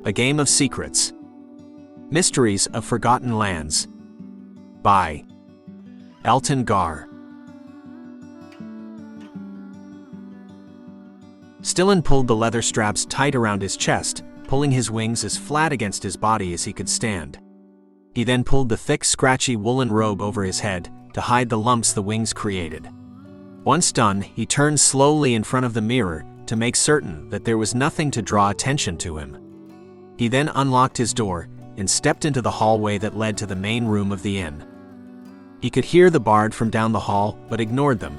A Game of Secrets. Mysteries of Forgotten Lands. By Elton Gar. Stillon pulled the leather straps tight around his chest, pulling his wings as flat against his body as he could stand. He then pulled the thick, scratchy woolen robe over his head to hide the lumps the wings created. Once done, he turned slowly in front of the mirror to make certain that there was nothing to draw attention to him. He then unlocked his door and stepped into the hallway that led to the main room of the inn. He could hear the bard from down the hall, but ignored them.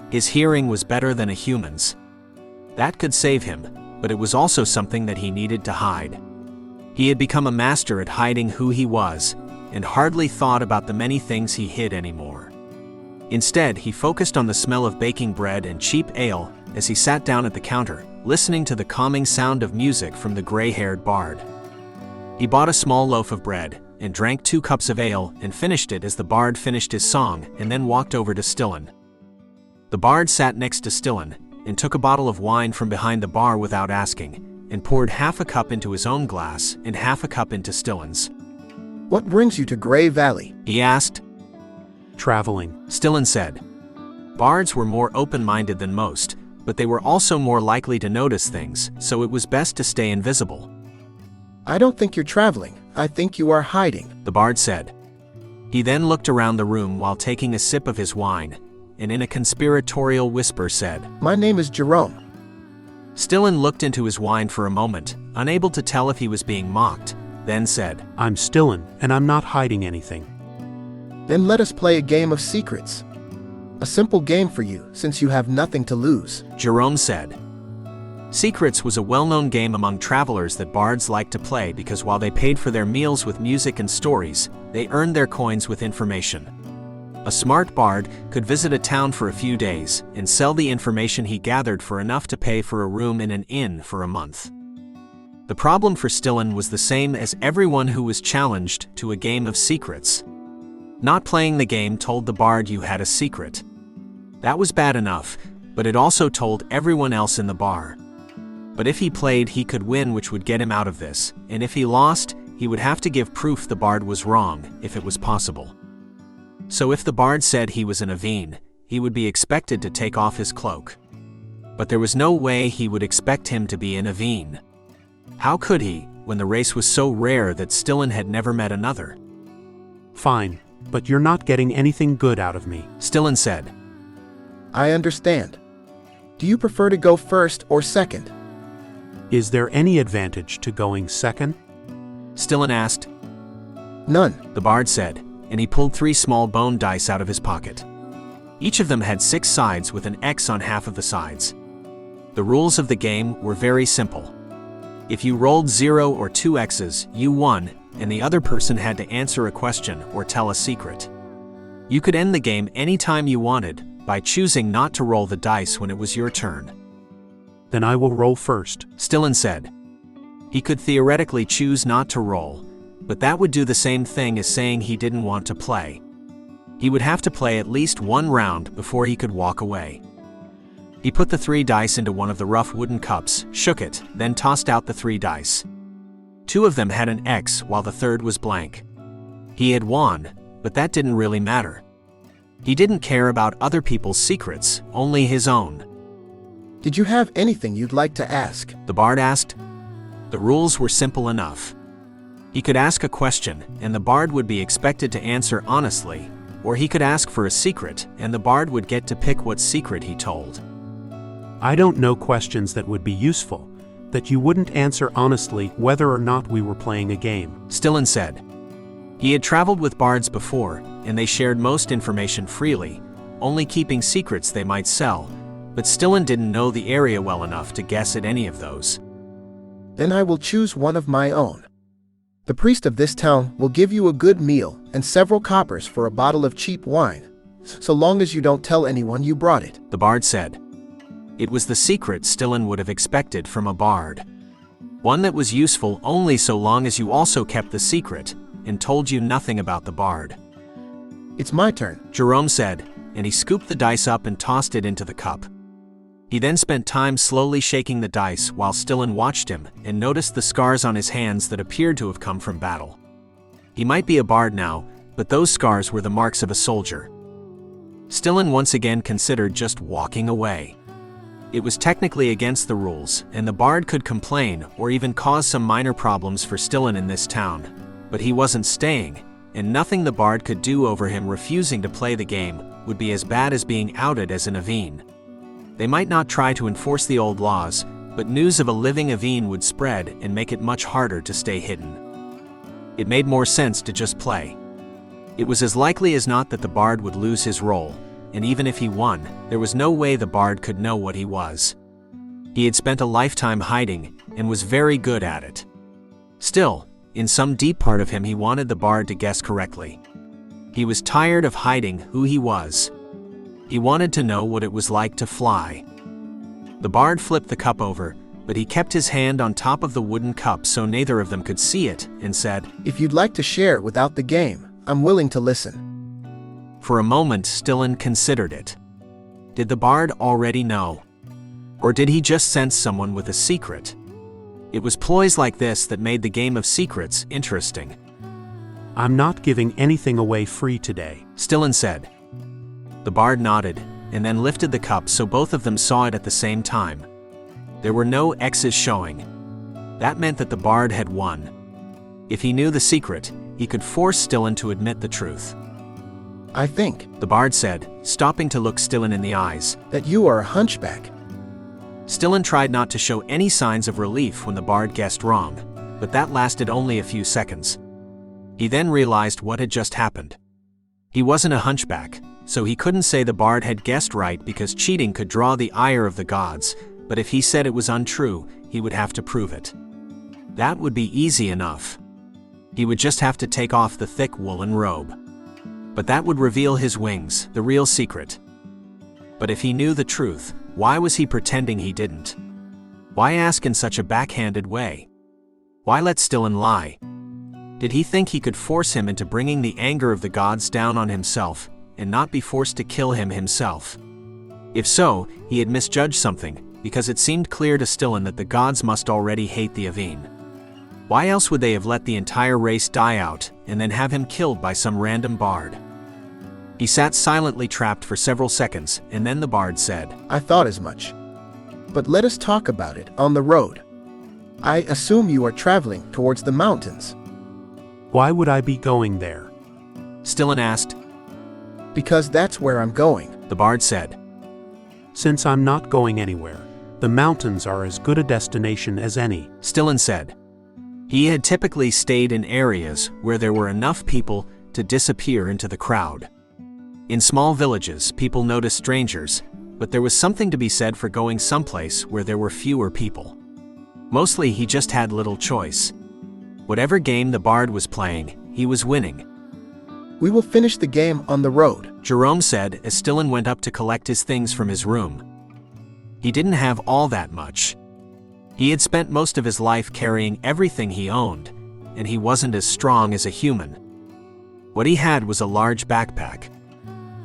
His hearing was better than a human's. That could save him, but it was also something that he needed to hide. He had become a master at hiding who he was, and hardly thought about the many things he hid anymore. Instead, he focused on the smell of baking bread and cheap ale as he sat down at the counter, listening to the calming sound of music from the gray-haired bard. He bought a small loaf of bread and drank 2 cups of ale and finished it as the bard finished his song and then walked over to Stillon. The bard sat next to Stillon and took a bottle of wine from behind the bar without asking, and poured half a cup into his own glass and half a cup into Stillon's. "What brings you to Grey Valley?" he asked. "Traveling," Stillon said. Bards were more open-minded than most, but they were also more likely to notice things, so it was best to stay invisible. "I don't think you're traveling. I think you are hiding," the bard said. He then looked around the room while taking a sip of his wine, and in a conspiratorial whisper said, "My name is Jerome." Stillon looked into his wine for a moment, unable to tell if he was being mocked, then said, "I'm Stillon, and I'm not hiding anything." "Then let us play a game of secrets. A simple game for you, since you have nothing to lose," Jerome said. Secrets was a well-known game among travelers that bards liked to play because while they paid for their meals with music and stories, they earned their coins with information. A smart bard could visit a town for a few days and sell the information he gathered for enough to pay for a room in an inn for a month. The problem for Stillon was the same as everyone who was challenged to a game of secrets. Not playing the game told the bard you had a secret. That was bad enough, but it also told everyone else in the bar. But if he played, he could win, which would get him out of this, and if he lost, he would have to give proof the bard was wrong, if it was possible. So if the bard said he was an Aveen, he would be expected to take off his cloak. But there was no way he would expect him to be an Aveen. How could he, when the race was so rare that Stillon had never met another? "Fine, but you're not getting anything good out of me," Stillon said. "I understand. Do you prefer to go first or second?" "Is there any advantage to going second?" Stillon asked. "None," the bard said, and he pulled 3 small bone dice out of his pocket. Each of them had 6 sides with an X on half of the sides. The rules of the game were very simple. If you rolled 0 or 2 X's, you won, and the other person had to answer a question or tell a secret. You could end the game anytime you wanted by choosing not to roll the dice when it was your turn. "Then I will roll first," Stillon said. He could theoretically choose not to roll, but that would do the same thing as saying he didn't want to play. He would have to play at least 1 round before he could walk away. He put the 3 dice into one of the rough wooden cups, shook it, then tossed out the 3 dice. 2 of them had an X while the 3rd was blank. He had won, but that didn't really matter. He didn't care about other people's secrets, only his own. "Did you have anything you'd like to ask?" the bard asked. The rules were simple enough. He could ask a question, and the bard would be expected to answer honestly, or he could ask for a secret, and the bard would get to pick what secret he told. "I don't know questions that would be useful, that you wouldn't answer honestly whether or not we were playing a game," Stillon said. He had traveled with bards before, and they shared most information freely, only keeping secrets they might sell, but Stillon didn't know the area well enough to guess at any of those. "Then I will choose one of my own. The priest of this town will give you a good meal and several coppers for a bottle of cheap wine, so long as you don't tell anyone you brought it," the bard said. It was the secret Stillon would have expected from a bard. One that was useful only so long as you also kept the secret and told you nothing about the bard. "It's my turn," Jerome said, and he scooped the dice up and tossed it into the cup. He then spent time slowly shaking the dice while Stillon watched him and noticed the scars on his hands that appeared to have come from battle. He might be a bard now, but those scars were the marks of a soldier. Stillon once again considered just walking away. It was technically against the rules, and the bard could complain or even cause some minor problems for Stillon in this town. But he wasn't staying, and nothing the bard could do over him refusing to play the game would be as bad as being outed as an Aveen. They might not try to enforce the old laws, but news of a living Aveen would spread and make it much harder to stay hidden. It made more sense to just play. It was as likely as not that the bard would lose his role, and even if he won, there was no way the bard could know what he was. He had spent a lifetime hiding and was very good at it. Still, in some deep part of him he wanted the bard to guess correctly. He was tired of hiding who he was. He wanted to know what it was like to fly. The bard flipped the cup over, but he kept his hand on top of the wooden cup so neither of them could see it, and said, "If you'd like to share without the game, I'm willing to listen." For a moment, Stillon considered it. Did the bard already know? Or did he just sense someone with a secret? It was ploys like this that made the game of secrets interesting. I'm not giving anything away free today, Stillon said. The bard nodded, and then lifted the cup so both of them saw it at the same time. There were no X's showing. That meant that the bard had won. If he knew the secret, he could force Stillon to admit the truth. "I think," the bard said, stopping to look Stillon in the eyes, "that you are a hunchback." Stillon tried not to show any signs of relief when the bard guessed wrong, but that lasted only a few seconds. He then realized what had just happened. He wasn't a hunchback, so he couldn't say the bard had guessed right because cheating could draw the ire of the gods, but if he said it was untrue, he would have to prove it. That would be easy enough. He would just have to take off the thick woolen robe. But that would reveal his wings, the real secret. But if he knew the truth, why was he pretending he didn't? Why ask in such a backhanded way? Why let Stillon lie? Did he think he could force him into bringing the anger of the gods down on himself, and not be forced to kill him himself? If so, he had misjudged something, because it seemed clear to Stillon that the gods must already hate the Aveen. Why else would they have let the entire race die out, and then have him killed by some random bard? He sat silently trapped for several seconds, and then the bard said, "I thought as much. But let us talk about it on the road. I assume you are traveling towards the mountains." Why would I be going there? Stillon asked. "Because that's where I'm going," the bard said. Since I'm not going anywhere, the mountains are as good a destination as any, Stillon said. He had typically stayed in areas where there were enough people to disappear into the crowd. In small villages, people noticed strangers, but there was something to be said for going someplace where there were fewer people. Mostly he just had little choice. Whatever game the bard was playing, he was winning. "We will finish the game on the road," Jerome said as Stillon went up to collect his things from his room. He didn't have all that much. He had spent most of his life carrying everything he owned, and he wasn't as strong as a human. What he had was a large backpack.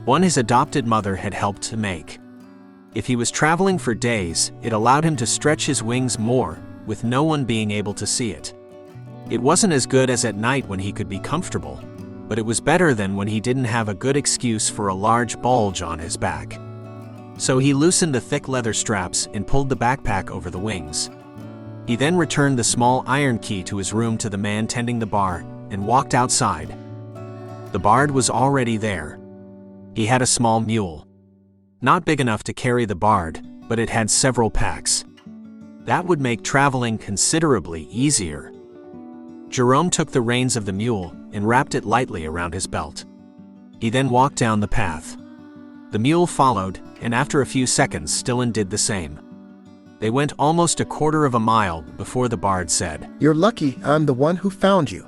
One his adopted mother had helped to make. If he was traveling for days, it allowed him to stretch his wings more, with no one being able to see it. It wasn't as good as at night when he could be comfortable, but it was better than when he didn't have a good excuse for a large bulge on his back. So he loosened the thick leather straps and pulled the backpack over the wings. He then returned the small iron key to his room to the man tending the bar and walked outside. The bard was already there. He had a small mule. Not big enough to carry the bard, but it had several packs. That would make traveling considerably easier. Jerome took the reins of the mule and wrapped it lightly around his belt. He then walked down the path. The mule followed, and after a few seconds Stillon did the same. They went almost a quarter of a mile before the bard said, "You're lucky I'm the one who found you.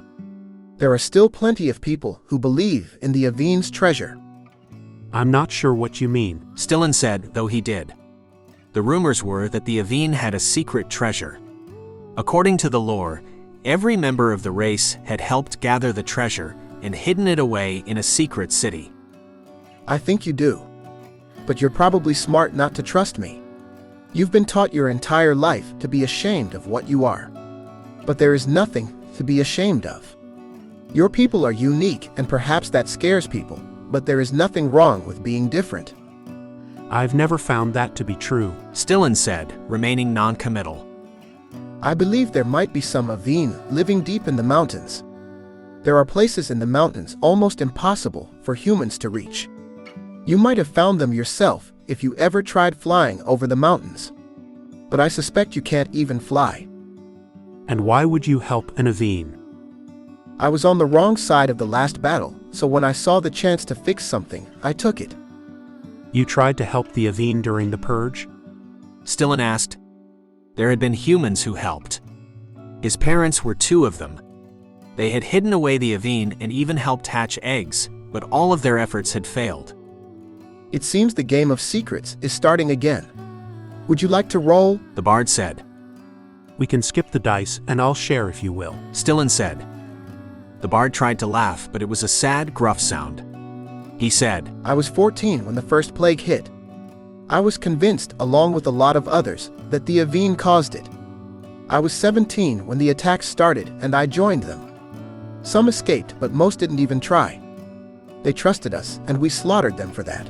There are still plenty of people who believe in the Aveen's treasure." I'm not sure what you mean, Stillon said, though he did. The rumors were that the Aveen had a secret treasure. According to the lore, every member of the race had helped gather the treasure and hidden it away in a secret city. "I think you do. But you're probably smart not to trust me." You've been taught your entire life to be ashamed of what you are. But there is nothing to be ashamed of. Your people are unique, and perhaps that scares people, but there is nothing wrong with being different. I've never found that to be true. Stillon said, remaining non-committal. I believe there might be some Aveen living deep in the mountains. There are places in the mountains almost impossible for humans to reach. You might have found them yourself if you ever tried flying over the mountains. But I suspect you can't even fly. And why would you help an Aveen? I was on the wrong side of the last battle, so when I saw the chance to fix something, I took it. You tried to help the Aveen during the purge? Stillon asked. There had been humans who helped. His parents were two of them. They had hidden away the Aveen and even helped hatch eggs, but all of their efforts had failed. It seems the game of secrets is starting again. Would you like to roll? The bard said. We can skip the dice, and I'll share if you will. Stillon said. The bard tried to laugh, but it was a sad, gruff sound. He said, I was 14 when the first plague hit. I was convinced, along with a lot of others, that the Aveen caused it. I was 17 when the attacks started, and I joined them. Some escaped, but most didn't even try. They trusted us, and we slaughtered them for that.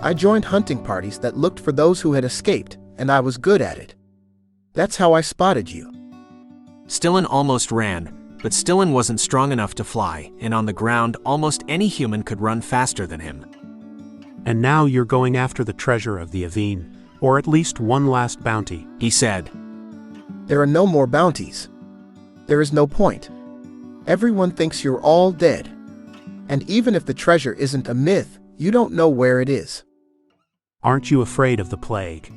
I joined hunting parties that looked for those who had escaped, and I was good at it. That's how I spotted you. Stillon almost ran, but Stillon wasn't strong enough to fly, and on the ground almost any human could run faster than him. And now you're going after the treasure of the Aveen, or at least one last bounty, he said. There are no more bounties. There is no point. Everyone thinks you're all dead. And even if the treasure isn't a myth, you don't know where it is. Aren't you afraid of the plague?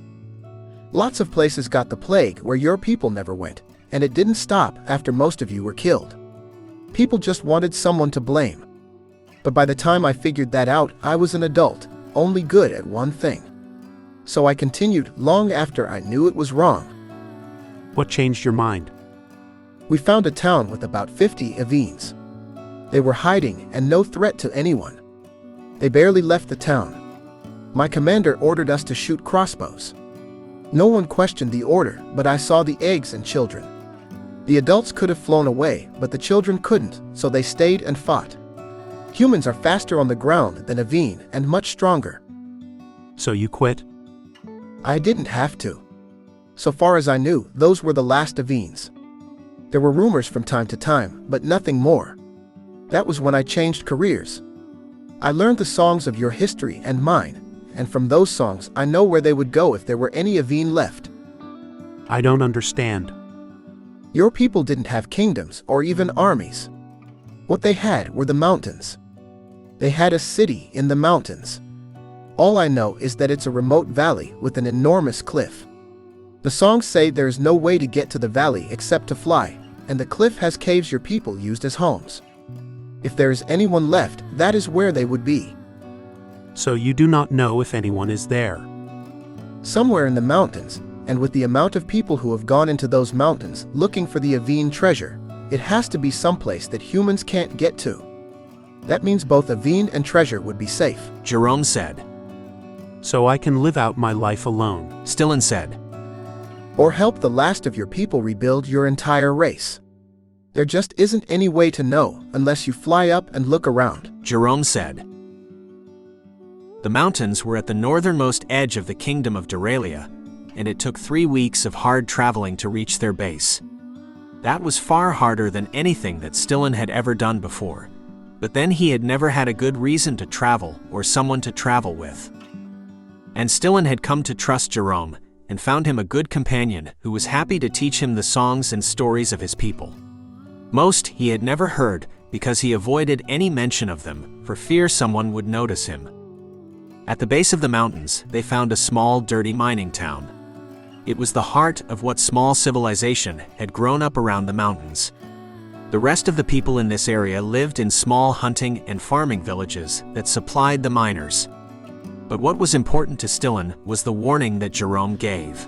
Lots of places got the plague where your people never went, and it didn't stop after most of you were killed. People just wanted someone to blame. But by the time I figured that out, I was an adult, only good at one thing. So I continued long after I knew it was wrong. What changed your mind? We found a town with about 50 Aveens. They were hiding and no threat to anyone. They barely left the town. My commander ordered us to shoot crossbows. No one questioned the order, but I saw the eggs and children. The adults could have flown away, but the children couldn't, so they stayed and fought. Humans are faster on the ground than Aveen and much stronger. So you quit? I didn't have to. So far as I knew, those were the last Aveens. There were rumors from time to time, but nothing more. That was when I changed careers. I learned the songs of your history and mine, and from those songs I know where they would go if there were any Aveen left. I don't understand. Your people didn't have kingdoms or even armies. What they had were the mountains. They had a city in the mountains. All I know is that it's a remote valley with an enormous cliff. The songs say there is no way to get to the valley except to fly, and the cliff has caves your people used as homes. If there is anyone left, that is where they would be. So you do not know if anyone is there? Somewhere in the mountains, and with the amount of people who have gone into those mountains looking for the Aveen treasure, it has to be someplace that humans can't get to. That means both Aveen and treasure would be safe, Jerome said. So I can live out my life alone, Stillon said. Or help the last of your people rebuild your entire race. There just isn't any way to know unless you fly up and look around, Jerome said. The mountains were at the northernmost edge of the kingdom of Duralia, and it took 3 weeks of hard traveling to reach their base. That was far harder than anything that Stillon had ever done before, but then he had never had a good reason to travel or someone to travel with. And Stillon had come to trust Jerome and found him a good companion who was happy to teach him the songs and stories of his people. Most he had never heard because he avoided any mention of them for fear someone would notice him. At the base of the mountains, they found a small, dirty mining town. It was the heart of what small civilization had grown up around the mountains. The rest of the people in this area lived in small hunting and farming villages that supplied the miners. But what was important to Stillon was the warning that Jerome gave.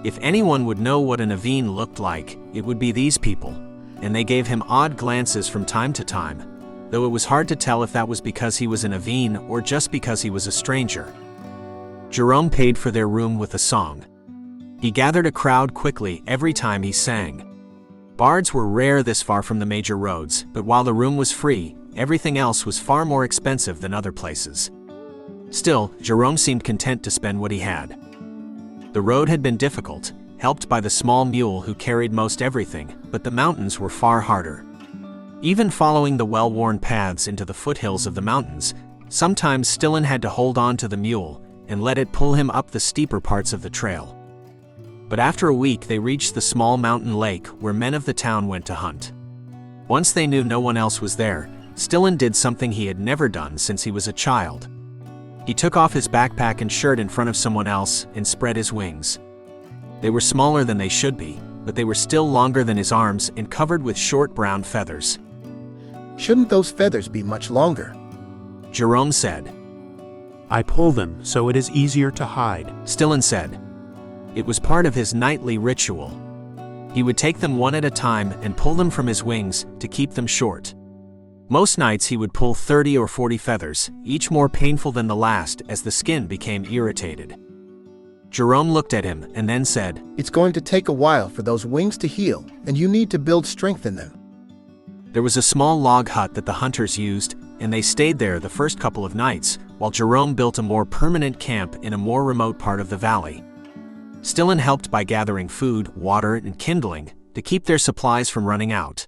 If anyone would know what an Aveen looked like, it would be these people, and they gave him odd glances from time to time, though it was hard to tell if that was because he was an Aveen or just because he was a stranger. Jerome paid for their room with a song. He gathered a crowd quickly every time he sang. Bards were rare this far from the major roads, but while the room was free, everything else was far more expensive than other places. Still, Jerome seemed content to spend what he had. The road had been difficult, helped by the small mule who carried most everything, but the mountains were far harder. Even following the well-worn paths into the foothills of the mountains, sometimes Stillon had to hold on to the mule and let it pull him up the steeper parts of the trail. But after a week they reached the small mountain lake where men of the town went to hunt. Once they knew no one else was there, Stillon did something he had never done since he was a child. He took off his backpack and shirt in front of someone else and spread his wings. They were smaller than they should be, but they were still longer than his arms and covered with short brown feathers. Shouldn't those feathers be much longer? Jerome said. I pull them so it is easier to hide. Stillon said. It was part of his nightly ritual. He would take them one at a time and pull them from his wings to keep them short. Most nights he would pull 30 or 40 feathers, each more painful than the last as the skin became irritated. Jerome looked at him and then said, It's going to take a while for those wings to heal, and you need to build strength in them. There was a small log hut that the hunters used, and they stayed there the first couple of nights, while Jerome built a more permanent camp in a more remote part of the valley. Stillon helped by gathering food, water, and kindling to keep their supplies from running out.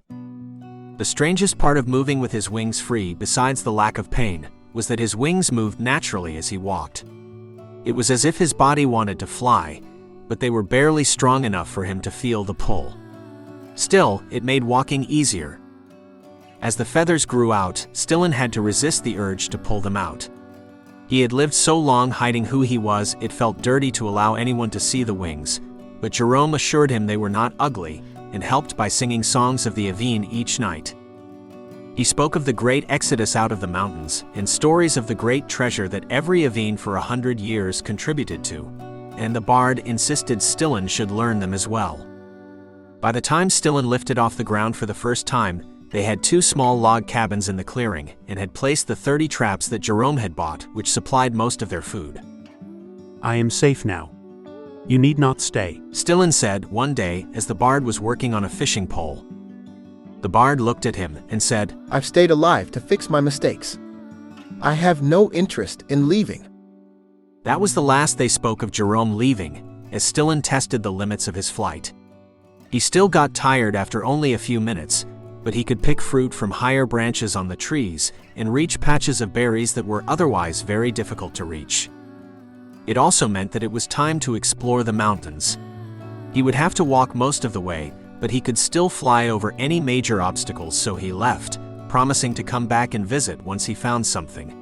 The strangest part of moving with his wings free, besides the lack of pain, was that his wings moved naturally as he walked. It was as if his body wanted to fly, but they were barely strong enough for him to feel the pull. Still, it made walking easier. As the feathers grew out, Stillon had to resist the urge to pull them out. He had lived so long hiding who he was, it felt dirty to allow anyone to see the wings, but Jerome assured him they were not ugly, and helped by singing songs of the Aveen each night. He spoke of the great exodus out of the mountains, and stories of the great treasure that every Aveen for 100 years contributed to, and the bard insisted Stillon should learn them as well. By the time Stillon lifted off the ground for the first time, they had 2 small log cabins in the clearing, and had placed the 30 traps that Jerome had bought, which supplied most of their food. I am safe now. You need not stay, Stillon said one day as the bard was working on a fishing pole. The bard looked at him and said, I've stayed alive to fix my mistakes. I have no interest in leaving. That was the last they spoke of Jerome leaving, as Stillon tested the limits of his flight. He still got tired after only a few minutes, but he could pick fruit from higher branches on the trees and reach patches of berries that were otherwise very difficult to reach. It also meant that it was time to explore the mountains. He would have to walk most of the way, but he could still fly over any major obstacles, so he left, promising to come back and visit once he found something.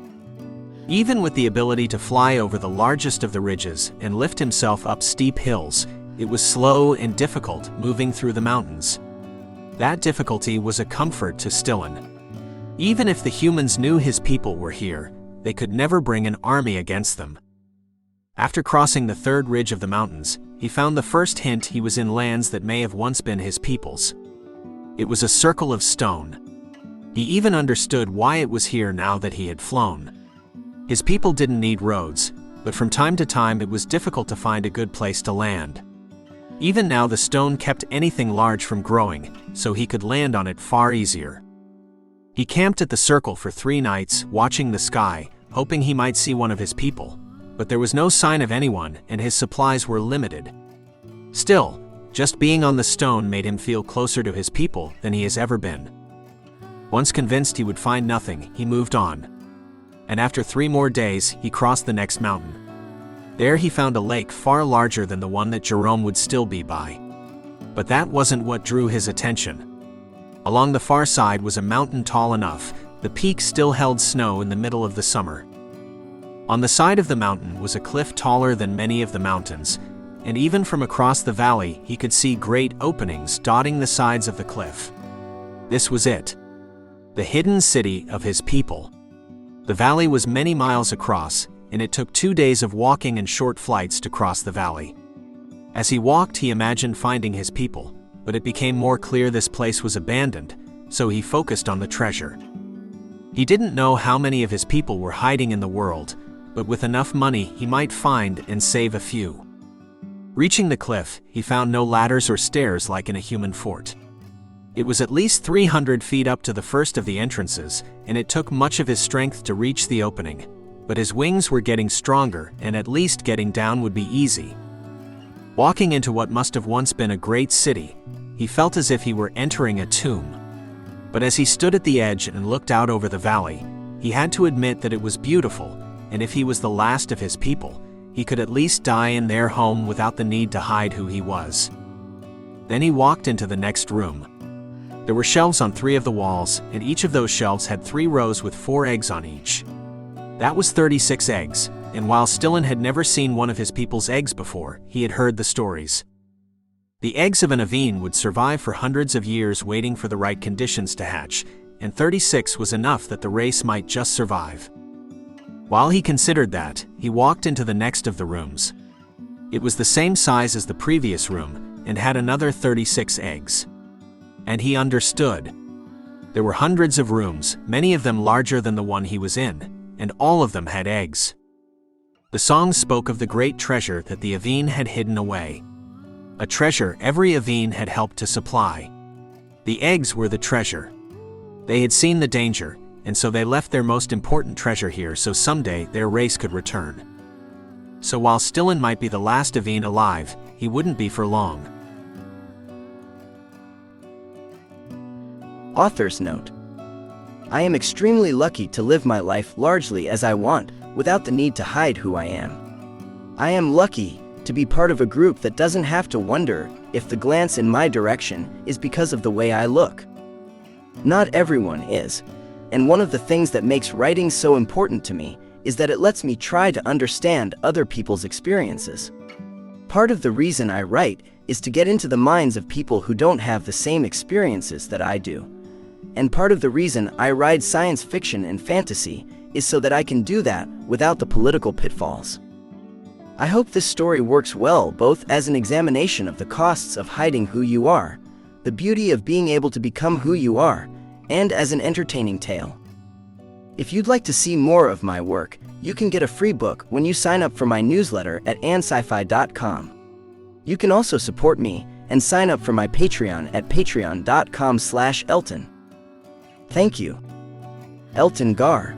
Even with the ability to fly over the largest of the ridges and lift himself up steep hills, it was slow and difficult moving through the mountains. That difficulty was a comfort to Stillon. Even if the humans knew his people were here, they could never bring an army against them. After crossing the 3rd ridge of the mountains, he found the first hint he was in lands that may have once been his people's. It was a circle of stone. He even understood why it was here now that he had flown. His people didn't need roads, but from time to time it was difficult to find a good place to land. Even now the stone kept anything large from growing, so he could land on it far easier. He camped at the circle for 3 nights, watching the sky, hoping he might see one of his people, but there was no sign of anyone and his supplies were limited. Still, just being on the stone made him feel closer to his people than he has ever been. Once convinced he would find nothing, he moved on. And after 3 more days, he crossed the next mountain. There he found a lake far larger than the one that Jerome would still be by. But that wasn't what drew his attention. Along the far side was a mountain tall enough, the peak still held snow in the middle of the summer. On the side of the mountain was a cliff taller than many of the mountains, and even from across the valley he could see great openings dotting the sides of the cliff. This was it. The hidden city of his people. The valley was many miles across, and it took 2 days of walking and short flights to cross the valley. As he walked, he imagined finding his people, but it became more clear this place was abandoned, so he focused on the treasure. He didn't know how many of his people were hiding in the world, but with enough money he might find and save a few. Reaching the cliff, he found no ladders or stairs like in a human fort. It was at least 300 feet up to the first of the entrances, and it took much of his strength to reach the opening. But his wings were getting stronger, and at least getting down would be easy. Walking into what must have once been a great city, he felt as if he were entering a tomb. But as he stood at the edge and looked out over the valley, he had to admit that it was beautiful, and if he was the last of his people, he could at least die in their home without the need to hide who he was. Then he walked into the next room. There were shelves on 3 of the walls, and each of those shelves had 3 rows with 4 eggs on each. That was 36 eggs, and while Stillon had never seen one of his people's eggs before, he had heard the stories. The eggs of an Aveen would survive for hundreds of years waiting for the right conditions to hatch, and 36 was enough that the race might just survive. While he considered that, he walked into the next of the rooms. It was the same size as the previous room, and had another 36 eggs. And he understood. There were hundreds of rooms, many of them larger than the one he was in, and all of them had eggs. The song spoke of the great treasure that the Aveen had hidden away. A treasure every Aveen had helped to supply. The eggs were the treasure. They had seen the danger, and so they left their most important treasure here so someday their race could return. So while Stillon might be the last Aveen alive, he wouldn't be for long. Author's note. I am extremely lucky to live my life largely as I want, without the need to hide who I am. I am lucky to be part of a group that doesn't have to wonder if the glance in my direction is because of the way I look. Not everyone is, and one of the things that makes writing so important to me is that it lets me try to understand other people's experiences. Part of the reason I write is to get into the minds of people who don't have the same experiences that I do. And part of the reason I write science fiction and fantasy is so that I can do that without the political pitfalls. I hope this story works well both as an examination of the costs of hiding who you are, the beauty of being able to become who you are, and as an entertaining tale. If you'd like to see more of my work, you can get a free book when you sign up for my newsletter at sci-fi.com. You can also support me and sign up for my Patreon at patreon.com/Elton. Thank you. Elton Gar.